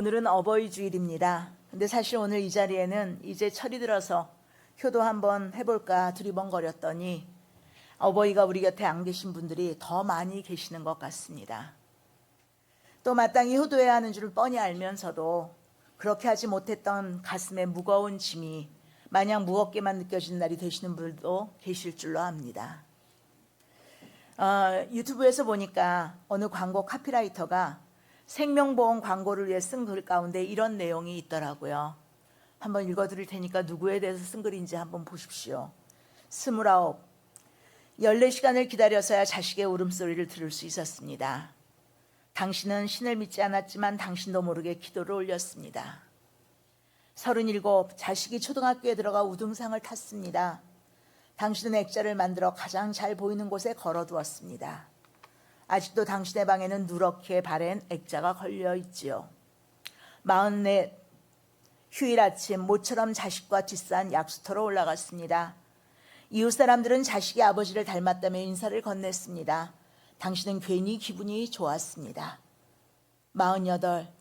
오늘은 어버이 주일입니다. 근데 사실 오늘 이 자리에는 이제 철이 들어서 효도 한번 해볼까 두리번거렸더니 어버이가 우리 곁에 안 계신 분들이 더 많이 계시는 것 같습니다. 또 마땅히 효도해야 하는 줄을 뻔히 알면서도 그렇게 하지 못했던 가슴에 무거운 짐이 마냥 무겁게만 느껴지는 날이 되시는 분들도 계실 줄로 압니다. 유튜브에서 보니까 어느 광고 카피라이터가 생명보험 광고를 위해 쓴 글 가운데 이런 내용이 있더라고요. 한번 읽어드릴 테니까 누구에 대해서 쓴 글인지 한번 보십시오. 29. 14시간을 기다려서야 자식의 울음소리를 들을 수 있었습니다. 당신은 신을 믿지 않았지만 당신도 모르게 기도를 올렸습니다. 37. 자식이 초등학교에 들어가 우등상을 탔습니다. 당신은 액자를 만들어 가장 잘 보이는 곳에 걸어두었습니다. 아직도 당신의 방에는 누렇게 바랜 액자가 걸려 있지요. 44. 휴일 아침 모처럼 자식과 뒷산 약수터로 올라갔습니다. 이웃 사람들은 자식이 아버지를 닮았다며 인사를 건넸습니다. 당신은 괜히 기분이 좋았습니다. 48.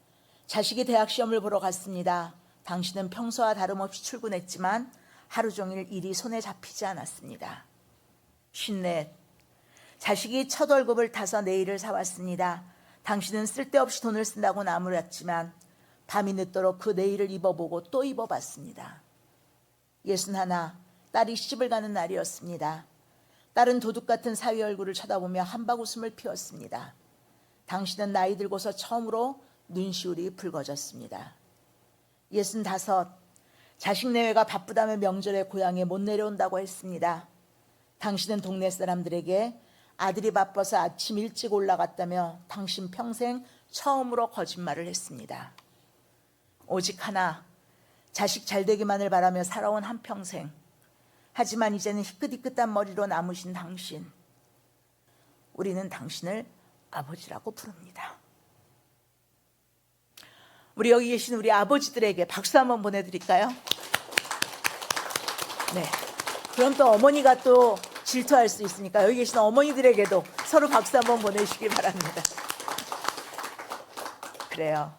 자식이 대학 시험을 보러 갔습니다. 당신은 평소와 다름없이 출근했지만 하루 종일 일이 손에 잡히지 않았습니다. 54. 자식이 첫 월급을 타서 네일을 사왔습니다. 당신은 쓸데없이 돈을 쓴다고 나무랐지만 밤이 늦도록 그 네일을 입어보고 또 입어봤습니다. 61. 딸이 시집을 가는 날이었습니다. 딸은 도둑 같은 사위 얼굴을 쳐다보며 한박 웃음을 피웠습니다. 당신은 나이 들고서 처음으로 눈시울이 붉어졌습니다. 65. 자식 내외가 바쁘다며 명절에 고향에 못 내려온다고 했습니다. 당신은 동네 사람들에게 아들이 바빠서 아침 일찍 올라갔다며 당신 평생 처음으로 거짓말을 했습니다. 오직 하나, 자식 잘되기만을 바라며 살아온 한평생. 하지만 이제는 희끗희끗한 머리로 남으신 당신. 우리는 당신을 아버지라고 부릅니다. 우리 여기 계신 우리 아버지들에게 박수 한번 보내드릴까요? 네. 그럼 또 어머니가 또 질투할 수 있으니까 여기 계신 어머니들에게도 서로 박수 한번 보내시기 바랍니다. 그래요.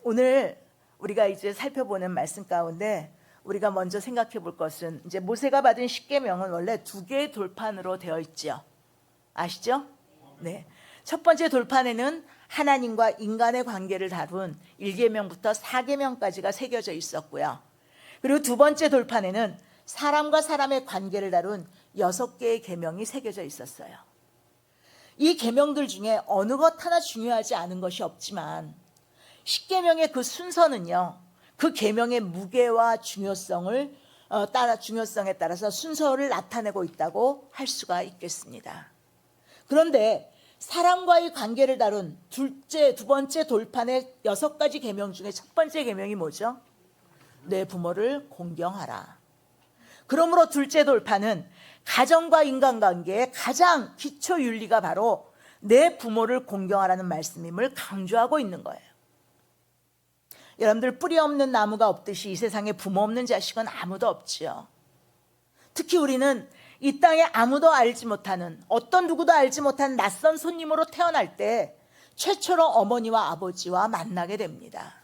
오늘 우리가 이제 살펴보는 말씀 가운데 우리가 먼저 생각해 볼 것은 이제 모세가 받은 십계명은 원래 2개의 돌판으로 되어 있죠. 아시죠? 네. 첫 번째 돌판에는 하나님과 인간의 관계를 다룬 1계명부터 4계명까지가 새겨져 있었고요. 그리고 두 번째 돌판에는 사람과 사람의 관계를 다룬 6개의 계명이 새겨져 있었어요. 이 계명들 중에 어느 것 하나 중요하지 않은 것이 없지만 10계명의 그 순서는요, 그 계명의 무게와 중요성에 따라서 순서를 나타내고 있다고 할 수가 있겠습니다. 그런데 사람과의 관계를 다룬 두 번째 돌판의 6가지 계명 중에 첫 번째 계명이 뭐죠? 내 부모를 공경하라. 그러므로 둘째 돌판은 가정과 인간관계의 가장 기초 윤리가 바로 내 부모를 공경하라는 말씀임을 강조하고 있는 거예요. 여러분들, 뿌리 없는 나무가 없듯이 이 세상에 부모 없는 자식은 아무도 없지요. 특히 우리는 이 땅에 아무도 알지 못하는, 어떤 누구도 알지 못한 낯선 손님으로 태어날 때 최초로 어머니와 아버지와 만나게 됩니다.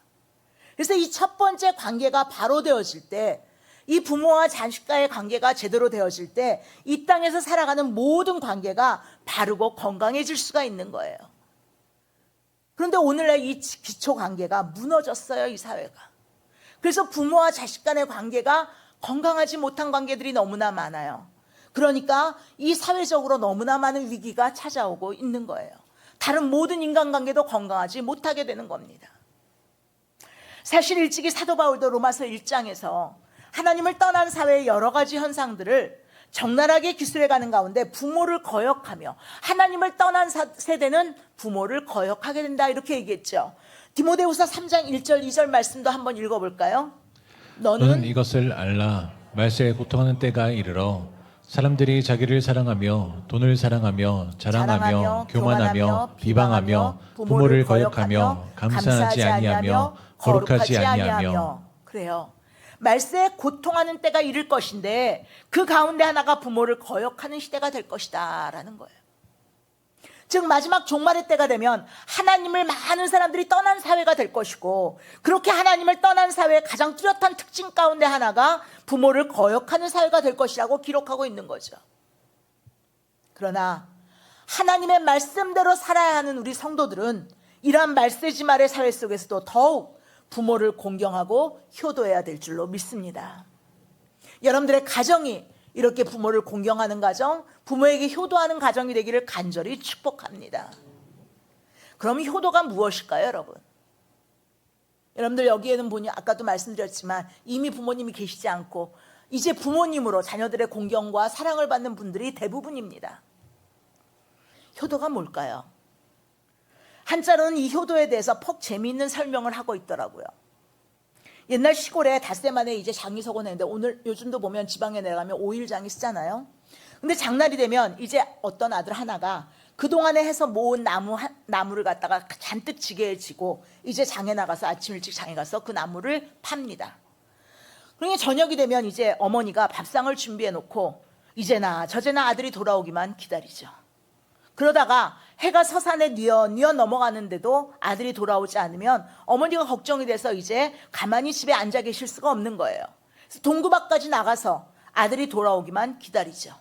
그래서 이 첫 번째 관계가 바로 되어질 때, 이 부모와 자식과의 관계가 제대로 되어질 때 이 땅에서 살아가는 모든 관계가 바르고 건강해질 수가 있는 거예요. 그런데 오늘날 이 기초 관계가 무너졌어요, 이 사회가. 그래서 부모와 자식 간의 관계가 건강하지 못한 관계들이 너무나 많아요. 그러니까 이 사회적으로 너무나 많은 위기가 찾아오고 있는 거예요. 다른 모든 인간관계도 건강하지 못하게 되는 겁니다. 사실 일찍이 사도 바울도 로마서 1장에서 하나님을 떠난 사회의 여러 가지 현상들을 적나라하게 기술해가는 가운데 부모를 거역하며, 하나님을 떠난 세대는 부모를 거역하게 된다, 이렇게 얘기했죠. 디모데후서 3장 1절 2절 말씀도 한번 읽어볼까요? 너는 이것을 알라. 말세에 고통하는 때가 이르러 사람들이 자기를 사랑하며 돈을 사랑하며 자랑하며 교만하며 비방하며 부모를 거역하며 감사하지 아니하며 거룩하지 아니하며. 그래요. 말세에 고통하는 때가 이를 것인데 그 가운데 하나가 부모를 거역하는 시대가 될 것이다 라는 거예요. 즉 마지막 종말의 때가 되면 하나님을 많은 사람들이 떠난 사회가 될 것이고, 그렇게 하나님을 떠난 사회의 가장 뚜렷한 특징 가운데 하나가 부모를 거역하는 사회가 될 것이라고 기록하고 있는 거죠. 그러나 하나님의 말씀대로 살아야 하는 우리 성도들은 이러한 말세지말의 사회 속에서도 더욱 부모를 공경하고 효도해야 될 줄로 믿습니다. 여러분들의 가정이 이렇게 부모를 공경하는 가정, 부모에게 효도하는 가정이 되기를 간절히 축복합니다. 그럼 효도가 무엇일까요, 여러분? 여러분들 여기에는 보니 아까도 말씀드렸지만 이미 부모님이 계시지 않고 이제 부모님으로 자녀들의 공경과 사랑을 받는 분들이 대부분입니다. 효도가 뭘까요? 한자로는 이 효도에 대해서 퍽 재미있는 설명을 하고 있더라고요. 옛날 시골에 닷새 만에 이제 장이 서고 했는데, 오늘 요즘도 보면 지방에 내려가면 5일 장이 쓰잖아요. 근데 장날이 되면 이제 어떤 아들 하나가 그동안에 해서 모은 나무를 갖다가 잔뜩 지게에 지고 이제 장에 나가서 아침 일찍 장에 가서 그 나무를 팝니다. 그러니까 저녁이 되면 이제 어머니가 밥상을 준비해 놓고 이제나 저제나 아들이 돌아오기만 기다리죠. 그러다가 해가 서산에 뉘어 넘어가는데도 아들이 돌아오지 않으면 어머니가 걱정이 돼서 이제 가만히 집에 앉아 계실 수가 없는 거예요. 그래서 동구 밖까지 나가서 아들이 돌아오기만 기다리죠.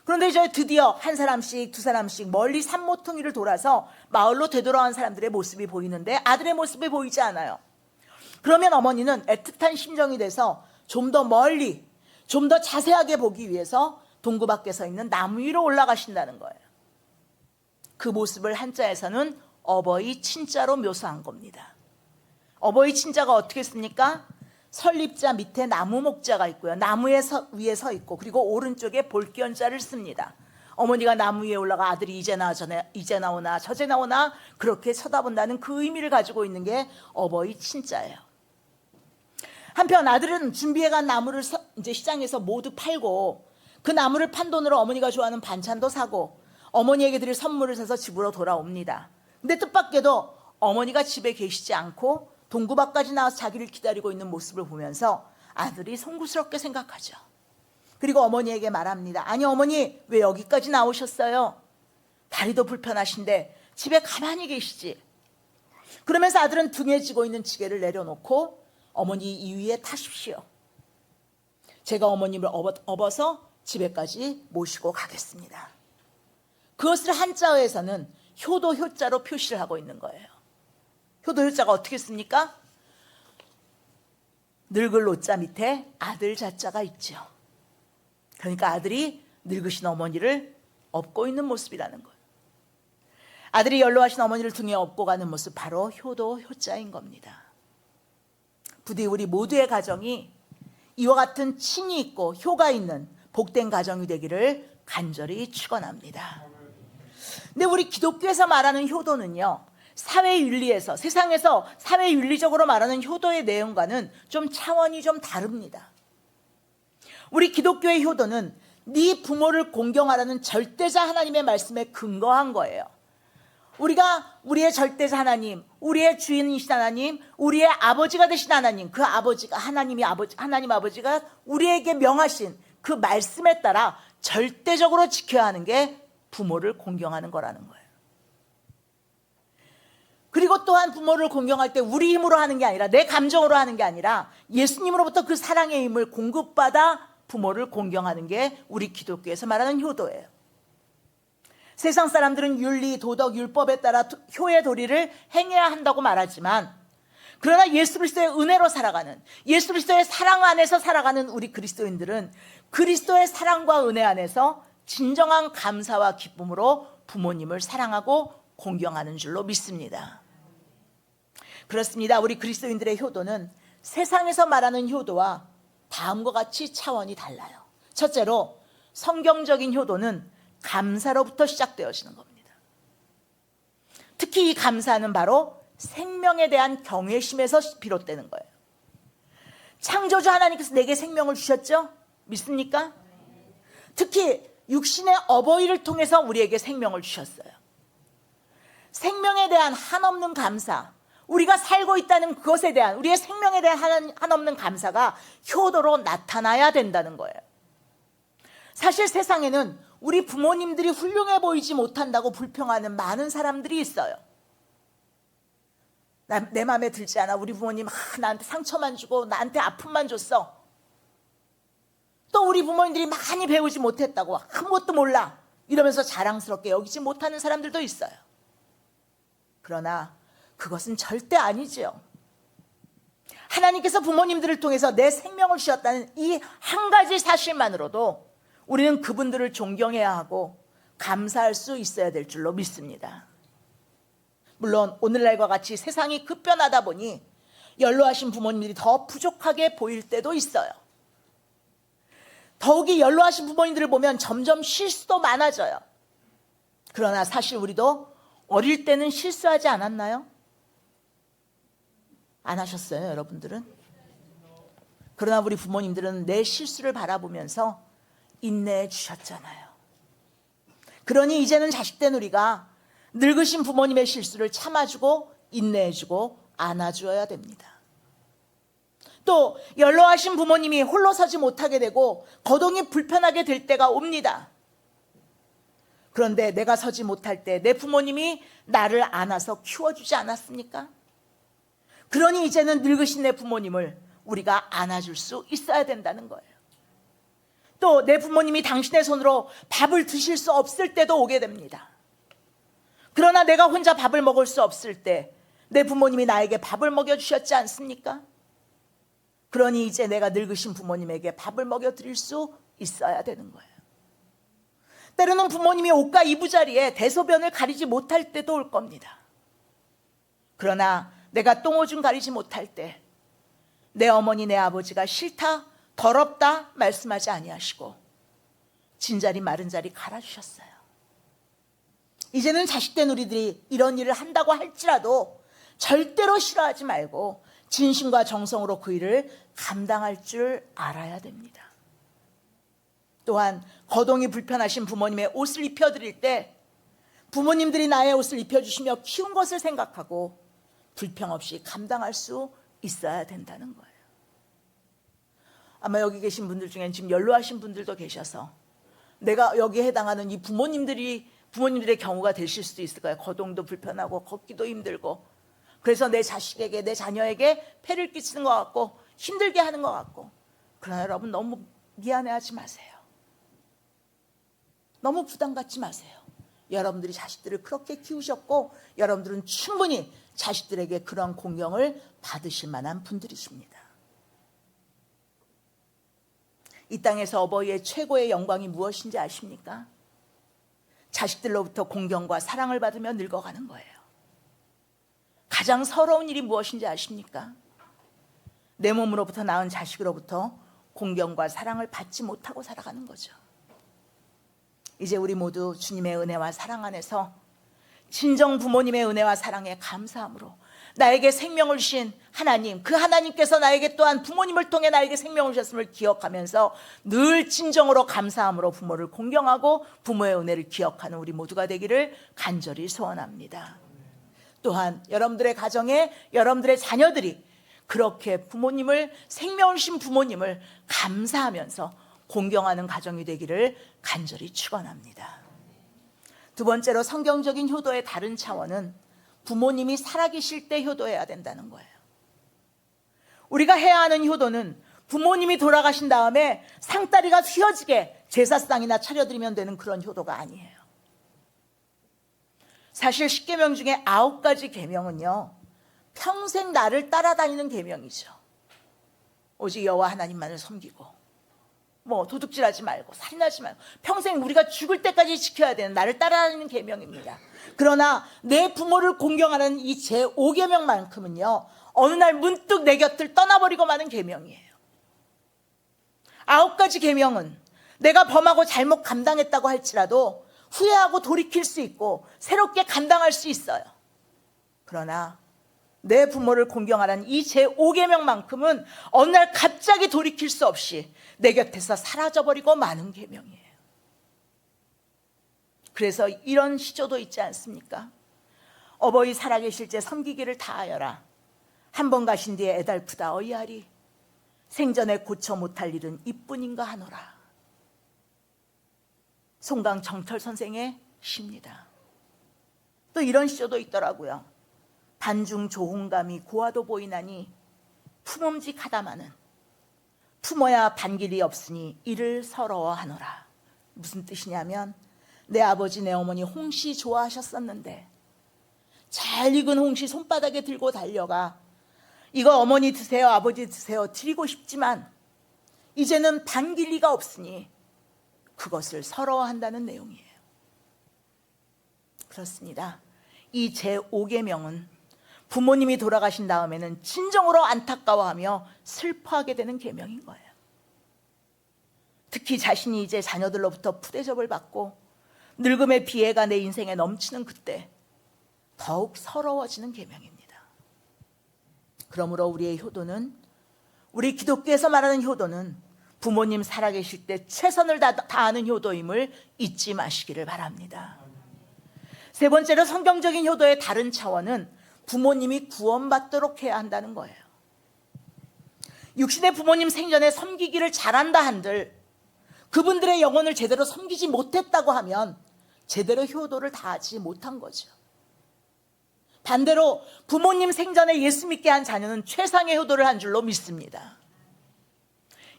그런데 이제 드디어 한 사람씩 두 사람씩 멀리 산모퉁이를 돌아서 마을로 되돌아온 사람들의 모습이 보이는데 아들의 모습이 보이지 않아요. 그러면 어머니는 애틋한 심정이 돼서 좀 더 멀리, 좀 더 자세하게 보기 위해서 동구 밖에 서 있는 나무 위로 올라가신다는 거예요. 그 모습을 한자에서는 어버이 친자로 묘사한 겁니다. 어버이 친자가 어떻게 씁니까? 설립자 밑에 나무 목자가 있고요. 나무에 위에 서 있고, 그리고 오른쪽에 볼기연자를 씁니다. 어머니가 나무 위에 올라가 아들이 이제 나오나 저제 나오나 그렇게 쳐다본다는 그 의미를 가지고 있는 게 어버이 친자예요. 한편 아들은 준비해간 나무를 이제 시장에서 모두 팔고, 그 나무를 판 돈으로 어머니가 좋아하는 반찬도 사고 어머니에게 드릴 선물을 사서 집으로 돌아옵니다. 근데 뜻밖에도 어머니가 집에 계시지 않고 동구 밖까지 나와서 자기를 기다리고 있는 모습을 보면서 아들이 송구스럽게 생각하죠. 그리고 어머니에게 말합니다. 아니 어머니, 왜 여기까지 나오셨어요? 다리도 불편하신데 집에 가만히 계시지. 그러면서 아들은 등에 쥐고 있는 지게를 내려놓고 어머니 이 위에 타십시오. 제가 어머님을 업어서 집에까지 모시고 가겠습니다. 그것을 한자어에서는 효도 효자로 표시를 하고 있는 거예요. 효도 효자가 어떻게 씁니까? 늙을 노자 밑에 아들 자자가 있죠. 그러니까 아들이 늙으신 어머니를 업고 있는 모습이라는 거예요. 아들이 연로하신 어머니를 등에 업고 가는 모습, 바로 효도 효자인 겁니다. 부디 우리 모두의 가정이 이와 같은 친이 있고 효가 있는 복된 가정이 되기를 간절히 축원합니다. 근데 우리 기독교에서 말하는 효도는요, 사회윤리에서, 세상에서 사회윤리적으로 말하는 효도의 내용과는 좀 차원이 좀 다릅니다. 우리 기독교의 효도는 네 부모를 공경하라는 절대자 하나님의 말씀에 근거한 거예요. 우리가 우리의 절대자 하나님, 우리의 주인이신 하나님, 우리의 아버지가 되신 하나님, 그 아버지가 하나님 아버지가 우리에게 명하신 그 말씀에 따라 절대적으로 지켜야 하는 게 부모를 공경하는 거라는 거예요. 그리고 또한 부모를 공경할 때 우리 힘으로 하는 게 아니라, 내 감정으로 하는 게 아니라 예수님으로부터 그 사랑의 힘을 공급받아 부모를 공경하는 게 우리 기독교에서 말하는 효도예요. 세상 사람들은 윤리, 도덕, 율법에 따라 효의 도리를 행해야 한다고 말하지만, 그러나 예수 그리스도의 은혜로 살아가는, 예수 그리스도의 사랑 안에서 살아가는 우리 그리스도인들은 그리스도의 사랑과 은혜 안에서 진정한 감사와 기쁨으로 부모님을 사랑하고 공경하는 줄로 믿습니다. 그렇습니다. 우리 그리스도인들의 효도는 세상에서 말하는 효도와 다음과 같이 차원이 달라요. 첫째로, 성경적인 효도는 감사로부터 시작되어지는 겁니다. 특히 이 감사는 바로 생명에 대한 경외심에서 비롯되는 거예요. 창조주 하나님께서 내게 생명을 주셨죠? 믿습니까? 특히 육신의 어버이를 통해서 우리에게 생명을 주셨어요. 생명에 대한 한없는 감사, 우리가 살고 있다는 그것에 대한, 우리의 생명에 대한 한없는 감사가 효도로 나타나야 된다는 거예요. 사실 세상에는 우리 부모님들이 훌륭해 보이지 못한다고 불평하는 많은 사람들이 있어요. 내 마음에 들지 않아. 우리 부모님 나한테 상처만 주고 나한테 아픔만 줬어. 또 우리 부모님들이 많이 배우지 못했다고 아무것도 몰라 이러면서 자랑스럽게 여기지 못하는 사람들도 있어요. 그러나 그것은 절대 아니죠. 하나님께서 부모님들을 통해서 내 생명을 주셨다는 이 한 가지 사실만으로도 우리는 그분들을 존경해야 하고 감사할 수 있어야 될 줄로 믿습니다. 물론 오늘날과 같이 세상이 급변하다 보니 연로하신 부모님들이 더 부족하게 보일 때도 있어요. 더욱이 연로하신 부모님들을 보면 점점 실수도 많아져요. 그러나 사실 우리도 어릴 때는 실수하지 않았나요? 안 하셨어요, 여러분들은? 그러나 우리 부모님들은 내 실수를 바라보면서 인내해 주셨잖아요. 그러니 이제는 자식된 우리가 늙으신 부모님의 실수를 참아주고 인내해주고 안아주어야 됩니다. 또 연로하신 부모님이 홀로 서지 못하게 되고 거동이 불편하게 될 때가 옵니다. 그런데 내가 서지 못할 때 내 부모님이 나를 안아서 키워주지 않았습니까? 그러니 이제는 늙으신 내 부모님을 우리가 안아줄 수 있어야 된다는 거예요. 또 내 부모님이 당신의 손으로 밥을 드실 수 없을 때도 오게 됩니다. 그러나 내가 혼자 밥을 먹을 수 없을 때 내 부모님이 나에게 밥을 먹여주셨지 않습니까? 그러니 이제 내가 늙으신 부모님에게 밥을 먹여드릴 수 있어야 되는 거예요. 때로는 부모님이 옷과 이부자리에 대소변을 가리지 못할 때도 올 겁니다. 그러나 내가 똥오줌 가리지 못할 때 내 어머니 내 아버지가 싫다 더럽다 말씀하지 아니하시고 진자리 마른 자리 갈아주셨어요. 이제는 자식된 우리들이 이런 일을 한다고 할지라도 절대로 싫어하지 말고 진심과 정성으로 그 일을 감당할 줄 알아야 됩니다. 또한 거동이 불편하신 부모님의 옷을 입혀드릴 때 부모님들이 나의 옷을 입혀주시며 키운 것을 생각하고 불평 없이 감당할 수 있어야 된다는 거예요. 아마 여기 계신 분들 중엔 지금 연로하신 분들도 계셔서 내가 여기에 해당하는 이 부모님들의 경우가 되실 수도 있을 거예요. 거동도 불편하고 걷기도 힘들고 그래서 내 자식에게 내 자녀에게 폐를 끼치는 것 같고 힘들게 하는 것 같고 그러나 여러분 너무 미안해하지 마세요. 너무 부담 갖지 마세요. 여러분들이 자식들을 그렇게 키우셨고 여러분들은 충분히 자식들에게 그런 공경을 받으실 만한 분들이십니다. 이 땅에서 어버이의 최고의 영광이 무엇인지 아십니까? 자식들로부터 공경과 사랑을 받으며 늙어가는 거예요. 가장 서러운 일이 무엇인지 아십니까? 내 몸으로부터 낳은 자식으로부터 공경과 사랑을 받지 못하고 살아가는 거죠. 이제 우리 모두 주님의 은혜와 사랑 안에서 친정 부모님의 은혜와 사랑에 감사함으로 나에게 생명을 주신 하나님, 그 하나님께서 나에게 또한 부모님을 통해 나에게 생명을 주셨음을 기억하면서 늘 진정으로 감사함으로 부모를 공경하고 부모의 은혜를 기억하는 우리 모두가 되기를 간절히 소원합니다. 또한 여러분들의 가정에 여러분들의 자녀들이 그렇게 부모님을 생명을 주신 부모님을 감사하면서 공경하는 가정이 되기를 간절히 축원합니다. 두 번째로 성경적인 효도의 다른 차원은 부모님이 살아계실 때 효도해야 된다는 거예요. 우리가 해야 하는 효도는 부모님이 돌아가신 다음에 상다리가 휘어지게 제사상이나 차려드리면 되는 그런 효도가 아니에요. 사실 10계명 중에 9가지 계명은요 평생 나를 따라다니는 계명이죠. 오직 여호와 하나님만을 섬기고 도둑질하지 말고 살인하지 말고 평생 우리가 죽을 때까지 지켜야 되는 나를 따라다니는 계명입니다. 그러나 내 부모를 공경하는 이 제5계명만큼은요 어느 날 문득 내 곁을 떠나버리고 마는 계명이에요. 9가지 계명은 내가 범하고 잘못 감당했다고 할지라도 후회하고 돌이킬 수 있고 새롭게 감당할 수 있어요. 그러나 내 부모를 공경하라는 이 제5계명만큼은 어느 날 갑자기 돌이킬 수 없이 내 곁에서 사라져버리고 마는 계명이에요. 그래서 이런 시조도 있지 않습니까? 어버이 살아계실 때 섬기기를 다하여라. 한 번 가신 뒤에 애달프다 어이하리. 생전에 고쳐 못할 일은 이뿐인가 하노라. 송강 정철 선생의 시입니다. 또 이런 시조도 있더라고요. 반중 조홍감이 고와도 보이나니 품음직하다마는 품어야 반길이 없으니 이를 서러워하노라. 무슨 뜻이냐면 내 아버지 내 어머니 홍시 좋아하셨었는데 잘 익은 홍시 손바닥에 들고 달려가 이거 어머니 드세요 아버지 드세요 드리고 싶지만 이제는 반길이가 없으니 그것을 서러워한다는 내용이에요. 그렇습니다. 이 제5계명은 부모님이 돌아가신 다음에는 진정으로 안타까워하며 슬퍼하게 되는 계명인 거예요. 특히 자신이 이제 자녀들로부터 푸대접을 받고 늙음의 비애가 내 인생에 넘치는 그때 더욱 서러워지는 계명입니다. 그러므로 우리의 효도는, 우리 기독교에서 말하는 효도는 부모님 살아계실 때 최선을 다하는 효도임을 잊지 마시기를 바랍니다. 세 번째로 성경적인 효도의 다른 차원은 부모님이 구원받도록 해야 한다는 거예요. 육신의 부모님 생전에 섬기기를 잘한다 한들 그분들의 영혼을 제대로 섬기지 못했다고 하면 제대로 효도를 다하지 못한 거죠. 반대로 부모님 생전에 예수 믿게 한 자녀는 최상의 효도를 한 줄로 믿습니다.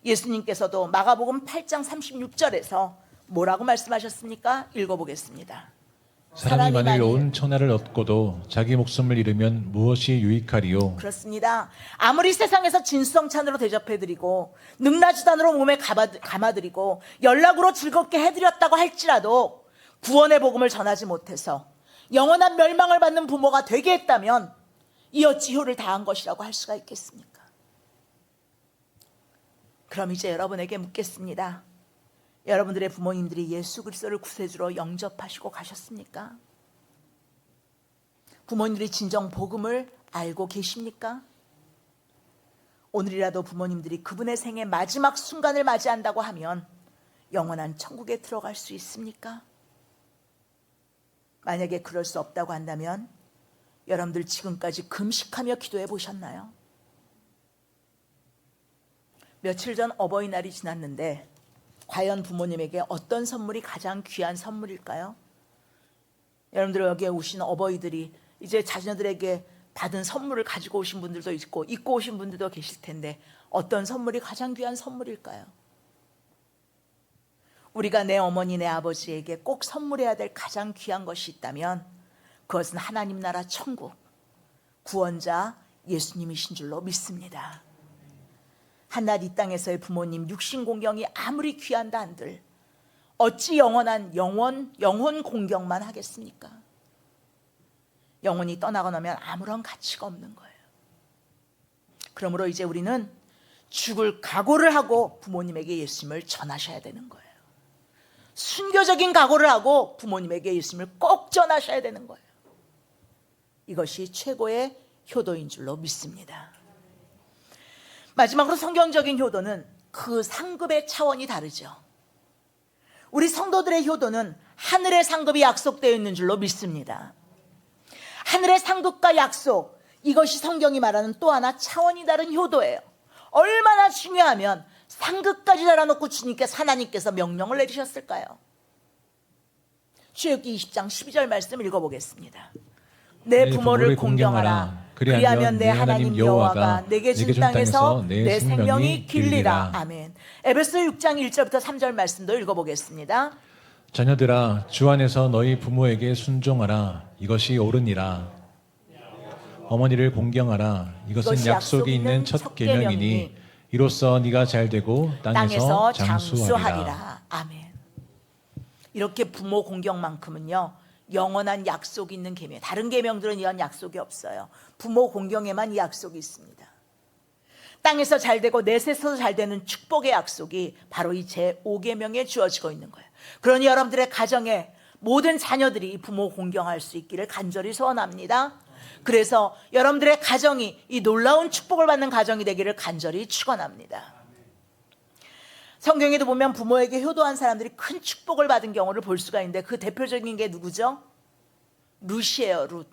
예수님께서도 마가복음 8장 36절에서 뭐라고 말씀하셨습니까? 읽어보겠습니다. 사람이 만일 온 천하를 얻고도 자기 목숨을 잃으면 무엇이 유익하리요? 그렇습니다. 아무리 세상에서 진수성찬으로 대접해드리고 능라주단으로 몸에 감아드리고 연락으로 즐겁게 해드렸다고 할지라도 구원의 복음을 전하지 못해서 영원한 멸망을 받는 부모가 되게 했다면 이 어찌 효를 다한 것이라고 할 수가 있겠습니까? 그럼 이제 여러분에게 묻겠습니다. 여러분들의 부모님들이 예수 그리스도를 구세주로 영접하시고 가셨습니까? 부모님들이 진정 복음을 알고 계십니까? 오늘이라도 부모님들이 그분의 생의 마지막 순간을 맞이한다고 하면 영원한 천국에 들어갈 수 있습니까? 만약에 그럴 수 없다고 한다면 여러분들 지금까지 금식하며 기도해 보셨나요? 며칠 전 어버이날이 지났는데 과연 부모님에게 어떤 선물이 가장 귀한 선물일까요? 여러분들 여기에 오신 어버이들이 이제 자녀들에게 받은 선물을 가지고 오신 분들도 있고 입고 오신 분들도 계실 텐데 어떤 선물이 가장 귀한 선물일까요? 우리가 내 어머니 내 아버지에게 꼭 선물해야 될 가장 귀한 것이 있다면 그것은 하나님 나라 천국 구원자 예수님이신 줄로 믿습니다. 한낱 이 땅에서의 부모님 육신 공경이 아무리 귀한다 한들 어찌 영원한 영혼 공경만 하겠습니까? 영혼이 떠나고 나면 아무런 가치가 없는 거예요. 그러므로 이제 우리는 죽을 각오를 하고 부모님에게 예수님을 전하셔야 되는 거예요. 순교적인 각오를 하고 부모님에게 예수님을 꼭 전하셔야 되는 거예요. 이것이 최고의 효도인 줄로 믿습니다. 마지막으로 성경적인 효도는 그 상급의 차원이 다르죠. 우리 성도들의 효도는 하늘의 상급이 약속되어 있는 줄로 믿습니다. 하늘의 상급과 약속, 이것이 성경이 말하는 또 하나 차원이 다른 효도예요. 얼마나 중요하면 상급까지 달아놓고 주님께서 하나님께서 명령을 내리셨을까요? 출애굽기 20장 12절 말씀 읽어보겠습니다. 내 부모를 공경하라. 그리하면 내 하나님 여호와가 내게 준 땅에서 내 생명이 길리라. 아멘. 에베소 6장 1절부터 3절 말씀도 읽어보겠습니다. 자녀들아 주 안에서 너희 부모에게 순종하라. 이것이 옳으니라. 어머니를 공경하라. 이것은 약속이 있는 첫 계명이니 이로써 네가 잘되고 땅에서 장수하리라. 아멘. 이렇게 부모 공경만큼은요 영원한 약속이 있는 계명. 다른 계명들은 이런 약속이 없어요. 부모 공경에만 이 약속이 있습니다. 땅에서 잘되고 내세서 잘되는 축복의 약속이 바로 이 제5계명에 주어지고 있는 거예요. 그러니 여러분들의 가정에 모든 자녀들이 이 부모 공경할 수 있기를 간절히 소원합니다. 그래서 여러분들의 가정이 이 놀라운 축복을 받는 가정이 되기를 간절히 축원합니다. 성경에도 보면 부모에게 효도한 사람들이 큰 축복을 받은 경우를 볼 수가 있는데 그 대표적인 게 누구죠? 룻이에요. 룻.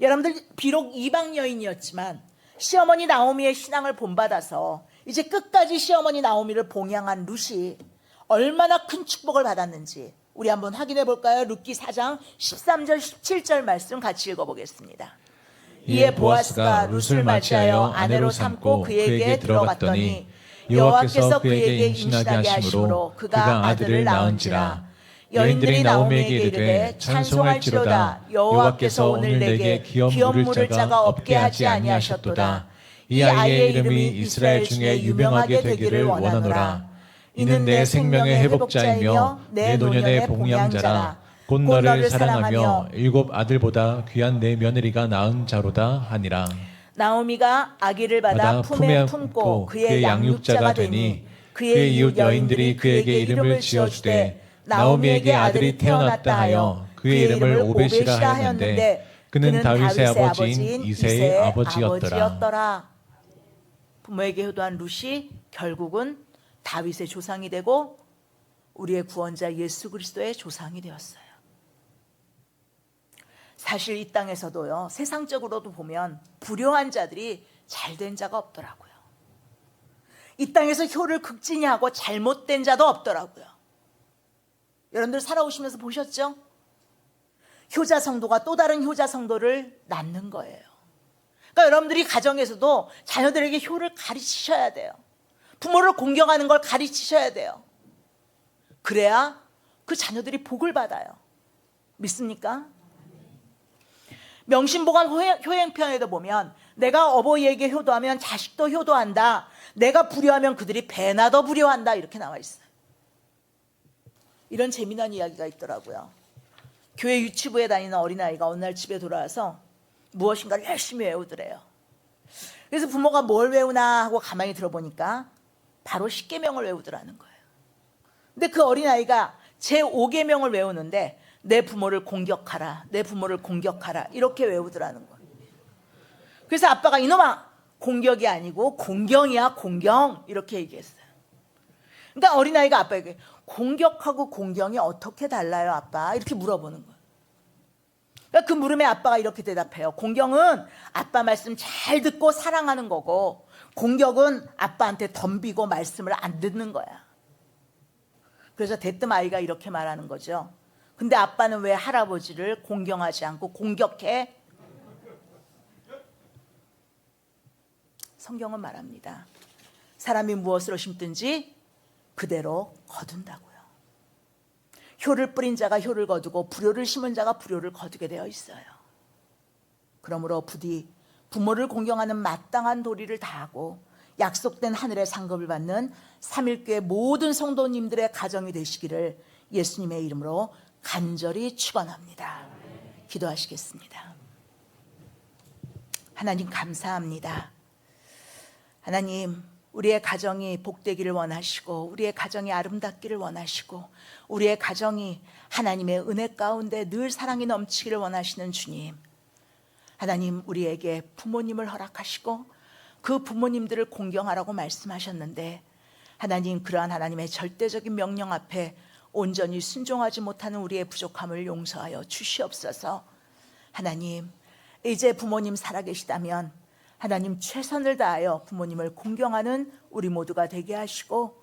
여러분들 비록 이방 여인이었지만 시어머니 나오미의 신앙을 본받아서 이제 끝까지 시어머니 나오미를 봉양한 룻이 얼마나 큰 축복을 받았는지 우리 한번 확인해 볼까요? 룻기 4장 13절 17절 말씀 같이 읽어보겠습니다. 이에 보아스가 룻을 맞이하여 아내로 삼고 그에게 들어갔더니 여호와께서 그에게 임신하게 하심으로 그가 아들을 낳은지라. 여인들이 나오미에게 이르되 찬송할지로다. 여호와께서 오늘 내게 기업 물을 자가 없게 하지 아니하셨도다. 이 아이의 이름이 이스라엘 중에 유명하게 되기를 원하노라. 이는 내 생명의 회복자이며 내 노년의 봉양자라. 곧 너를 사랑하며 7 아들보다 귀한 내 며느리가 낳은 자로다 하니라. 나오미가 아기를 받아 품에 품고 그의 양육자가 되니 그의 이웃 여인들이 그에게 이름을 지어주되 나오미에게 아들이 태어났다 하여 그의 이름을 오벳이라 하였는데 그는 다윗의 아버지인 이새의 아버지였더라. 부모에게 효도한 룻이 결국은 다윗의 조상이 되고 우리의 구원자 예수 그리스도의 조상이 되었어요. 사실 이 땅에서도요, 세상적으로도 보면 불효한 자들이 잘된 자가 없더라고요. 이 땅에서 효를 극진히 하고 잘못된 자도 없더라고요. 여러분들 살아오시면서 보셨죠? 효자 성도가 또 다른 효자 성도를 낳는 거예요. 그러니까 여러분들이 가정에서도 자녀들에게 효를 가르치셔야 돼요. 부모를 공경하는 걸 가르치셔야 돼요. 그래야 그 자녀들이 복을 받아요. 믿습니까? 명심보감 효행편에도 보면 내가 어버이에게 효도하면 자식도 효도한다. 내가 불효하면 그들이 배나 더 불효한다. 이렇게 나와 있어요. 이런 재미난 이야기가 있더라고요. 교회 유치부에 다니는 어린아이가 어느 날 집에 돌아와서 무엇인가를 열심히 외우더래요. 그래서 부모가 뭘 외우나 하고 가만히 들어보니까 바로 십계명을 외우더라는 거예요. 근데 그 어린아이가 제5계명을 외우는데 내 부모를 공격하라, 내 부모를 공격하라 이렇게 외우더라는 거예요. 그래서 아빠가 이놈아 공격이 아니고 공경이야 공경 이렇게 얘기했어요. 그러니까 어린아이가 아빠에게 공격하고 공경이 어떻게 달라요 아빠? 이렇게 물어보는 거예요. 그러니까 그 물음에 아빠가 이렇게 대답해요. 공경은 아빠 말씀 잘 듣고 사랑하는 거고 공격은 아빠한테 덤비고 말씀을 안 듣는 거야. 그래서 대뜸 아이가 이렇게 말하는 거죠. 근데 아빠는 왜 할아버지를 공경하지 않고 공격해? 성경은 말합니다. 사람이 무엇으로 심든지 그대로 거둔다고요. 효를 뿌린 자가 효를 거두고 불효를 심은 자가 불효를 거두게 되어 있어요. 그러므로 부디 부모를 공경하는 마땅한 도리를 다하고 약속된 하늘의 상급을 받는 삼일교회 모든 성도님들의 가정이 되시기를 예수님의 이름으로 간절히 축원합니다. 기도하시겠습니다. 하나님 감사합니다. 하나님 우리의 가정이 복되기를 원하시고 우리의 가정이 아름답기를 원하시고 우리의 가정이 하나님의 은혜 가운데 늘 사랑이 넘치기를 원하시는 주님, 하나님 우리에게 부모님을 허락하시고 그 부모님들을 공경하라고 말씀하셨는데 하나님 그러한 하나님의 절대적인 명령 앞에 온전히 순종하지 못하는 우리의 부족함을 용서하여 주시옵소서. 하나님 이제 부모님 살아계시다면 하나님 최선을 다하여 부모님을 공경하는 우리 모두가 되게 하시고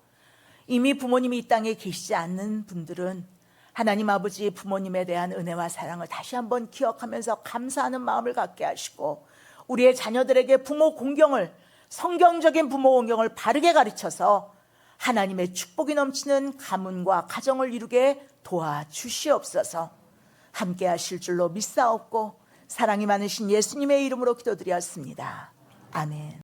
이미 부모님이 이 땅에 계시지 않는 분들은 하나님 아버지 부모님에 대한 은혜와 사랑을 다시 한번 기억하면서 감사하는 마음을 갖게 하시고 우리의 자녀들에게 부모 공경을 성경적인 부모 공경을 바르게 가르쳐서 하나님의 축복이 넘치는 가문과 가정을 이루게 도와주시옵소서. 함께 하실 줄로 믿사옵고 사랑이 많으신 예수님의 이름으로 기도드렸습니다. 아멘.